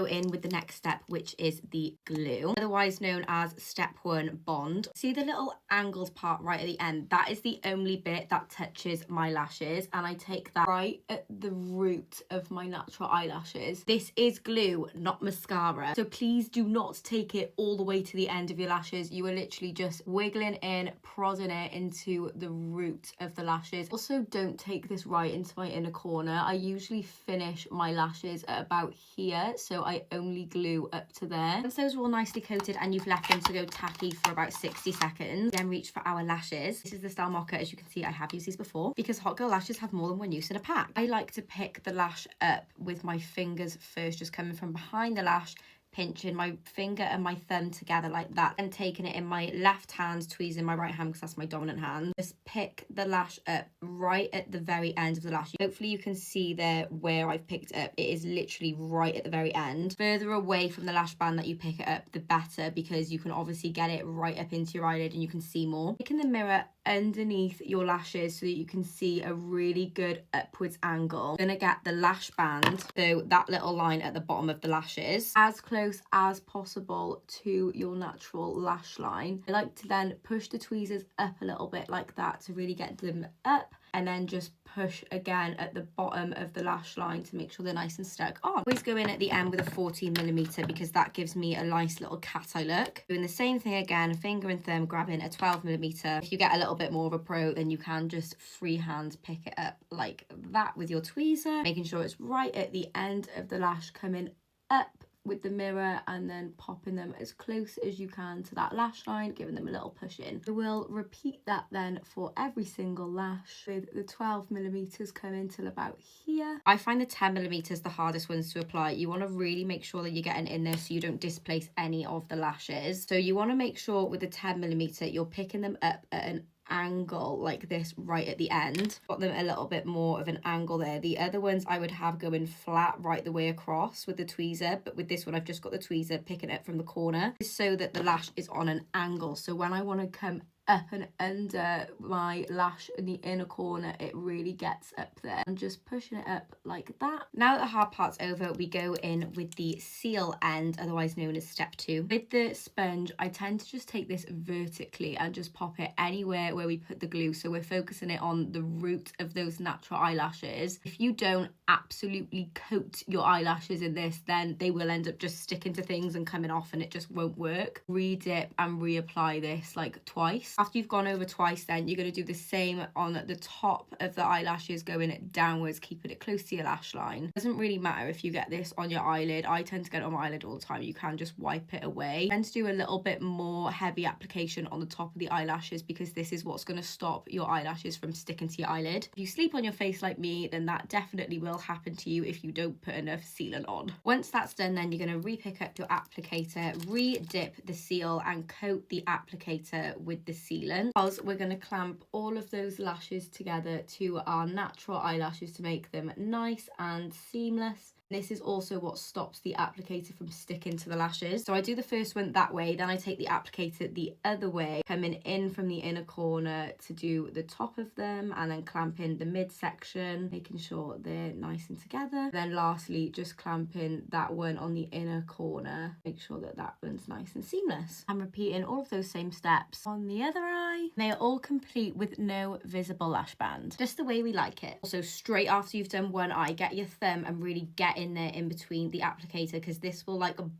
Go in with the next step, which is the glue, otherwise known as step 1, bond. See the little angled part right at the end? That is the only bit that touches my lashes, and I take that right at the root of my natural eyelashes. This is glue, not mascara, so please do not take it all the way to the end of your lashes. You are literally just wiggling in, prodding it into the root of the lashes. Also, don't take this right into my inner corner. I usually finish my lashes at about here, so I only glue up to there. Once those are all nicely coated and you've left them to go tacky for about 60 seconds, then reach for our lashes. This is the Style Mocha. As you can see, I have used these before because hot girl lashes have more than one use in a pack. I like to pick the lash up with my fingers first, just coming from behind the lash, pinching my finger and my thumb together like that, and taking it in my left hand, tweezing my right hand because that's my dominant hand. Just pick the lash up right at the very end of the lash. Hopefully you can see there where I've picked it up. It is literally right at the very end. Further away from the lash band that you pick it up, the better, because you can obviously get it right up into your eyelid and you can see more. Taking the mirror underneath your lashes so that you can see a really good upwards angle. You're gonna get the lash band, so that little line at the bottom of the lashes, as close as possible to your natural lash line. I like to then push the tweezers up a little bit like that to really get them up, and then just push again at the bottom of the lash line to make sure they're nice and stuck on. Always go in at the end with a 14mm because that gives me a nice little cat eye look. Doing the same thing again, finger and thumb, grabbing a 12mm. If you get a little bit more of a pro, then you can just freehand pick it up like that with your tweezer, making sure it's right at the end of the lash, coming up with the mirror and then popping them as close as you can to that lash line, giving them a little push in. I will repeat that then for every single lash with the 12mm coming till about here. I find the 10mm the hardest ones to apply. You want to really make sure that you're getting in there so you don't displace any of the lashes. So you want to make sure with the 10mm you're picking them up at an angle like this right at the end. Got them a little bit more of an angle there. The other ones I would have going flat right the way across with the tweezer, but with this one I've just got the tweezer picking it from the corner so that the lash is on an angle. So when I want to come up and under my lash in the inner corner, it really gets up there. I'm just pushing it up like that. Now that the hard part's over, we go in with the seal end, otherwise known as step 2. With the sponge, I tend to just take this vertically and just pop it anywhere where we put the glue, so we're focusing it on the root of those natural eyelashes. If you don't absolutely coat your eyelashes in this, then they will end up just sticking to things and coming off, and it just won't work. Re-dip and reapply this like twice. After you've gone over twice, then you're going to do the same on the top of the eyelashes, going downwards, keeping it close to your lash line. Doesn't really matter if you get this on your eyelid. I tend to get it on my eyelid all the time. You can just wipe it away. I tend to do a little bit more heavy application on the top of the eyelashes because this is what's going to stop your eyelashes from sticking to your eyelid. If you sleep on your face like me, then that definitely will happen to you if you don't put enough sealant on. Once that's done, then you're going to re-pick up your applicator, re-dip the seal and coat the applicator with the sealant, because we're going to clamp all of those lashes together to our natural eyelashes to make them nice and seamless. This is also what stops the applicator from sticking to the lashes. So I do the first one that way, then I take the applicator the other way, coming in from the inner corner to do the top of them, and then clamping the midsection, making sure they're nice and together. Then lastly, just clamping that one on the inner corner, make sure that that one's nice and seamless. I'm repeating all of those same steps on the other eye. They are all complete with no visible lash band, just the way we like it. Also, straight after you've done one eye, get your thumb and really get in there in between the applicator, because this will like bob